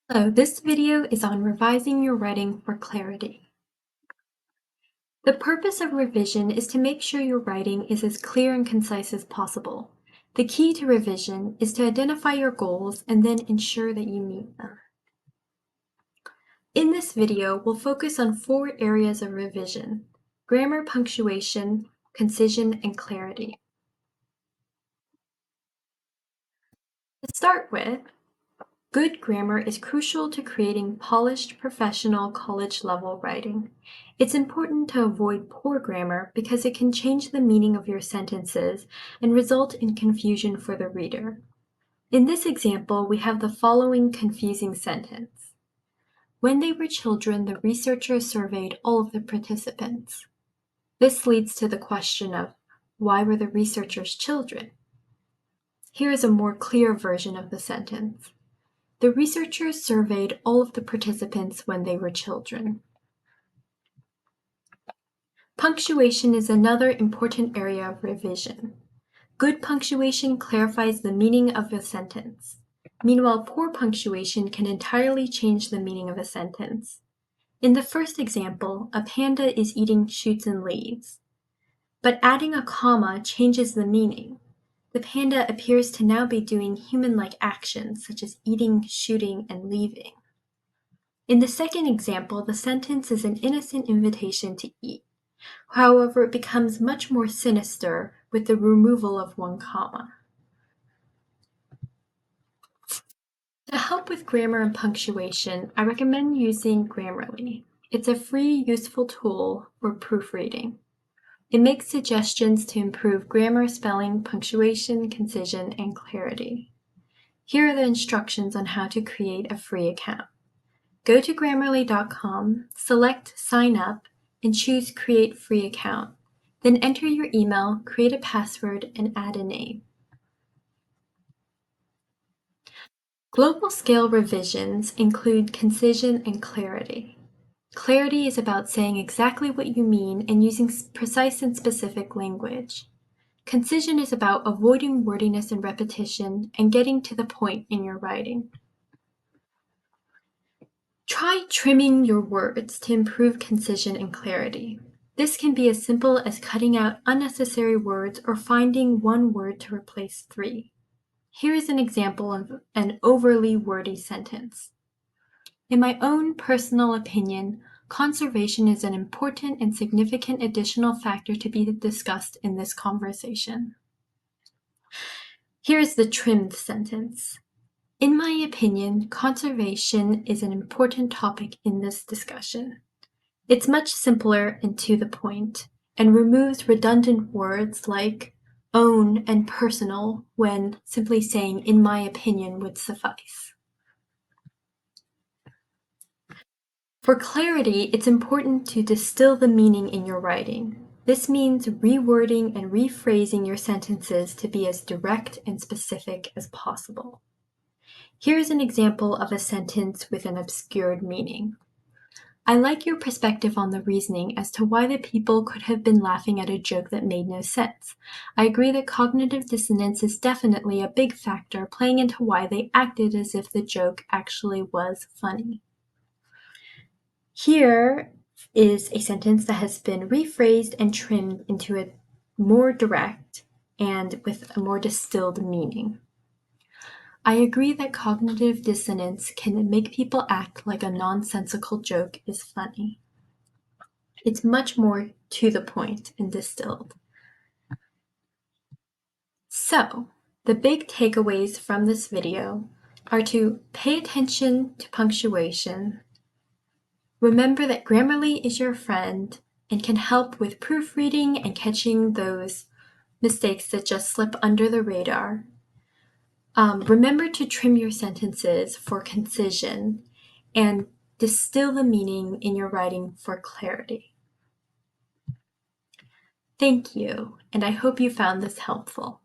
Hello, this video is on revising your writing for clarity. The purpose of revision is to make sure your writing is as clear and concise as possible. The key to revision is to identify your goals and then ensure that you meet them. In this video, we'll focus on 4 areas of revision: grammar, punctuation, concision, and clarity. To start with, good grammar is crucial to creating polished, professional, college-level writing. It's important to avoid poor grammar because it can change the meaning of your sentences and result in confusion for the reader. In this example, we have the following confusing sentence. When they were children, the researchers surveyed all of the participants. This leads to the question of, why were the researchers children? Here is a more clear version of the sentence. The researchers surveyed all of the participants when they were children. Punctuation is another important area of revision. Good punctuation clarifies the meaning of a sentence. Meanwhile, poor punctuation can entirely change the meaning of a sentence. In the first example, a panda is eating shoots and leaves. But adding a comma changes the meaning. The panda appears to now be doing human-like actions such as eating, shooting, and leaving. In the second example, the sentence is an innocent invitation to eat. However, it becomes much more sinister with the removal of one comma. To help with grammar and punctuation, I recommend using Grammarly. It's a free, useful tool for proofreading. It makes suggestions to improve grammar, spelling, punctuation, concision, and clarity. Here are the instructions on how to create a free account. Go to Grammarly.com, select Sign Up, and choose Create Free Account. Then enter your email, create a password, and add a name. Global scale revisions include concision and clarity. Clarity is about saying exactly what you mean and using precise and specific language. Concision is about avoiding wordiness and repetition and getting to the point in your writing. Try trimming your words to improve concision and clarity. This can be as simple as cutting out unnecessary words or finding one word to replace 3. Here is an example of an overly wordy sentence. In my own personal opinion, conservation is an important and significant additional factor to be discussed in this conversation. Here is the trimmed sentence. In my opinion, conservation is an important topic in this discussion. It's much simpler and to the point, and removes redundant words like own and personal when simply saying in my opinion would suffice. For clarity, it's important to distill the meaning in your writing. This means rewording and rephrasing your sentences to be as direct and specific as possible. Here's an example of a sentence with an obscured meaning. I like your perspective on the reasoning as to why the people could have been laughing at a joke that made no sense. I agree that cognitive dissonance is definitely a big factor playing into why they acted as if the joke actually was funny. Here is a sentence that has been rephrased and trimmed into a more direct and with a more distilled meaning. I agree that cognitive dissonance can make people act like a nonsensical joke is funny. It's much more to the point and distilled. So, the big takeaways from this video are to pay attention to punctuation, remember that Grammarly is your friend and can help with proofreading and catching those mistakes that just slip under the radar. Remember to trim your sentences for concision and distill the meaning in your writing for clarity. Thank you, and I hope you found this helpful.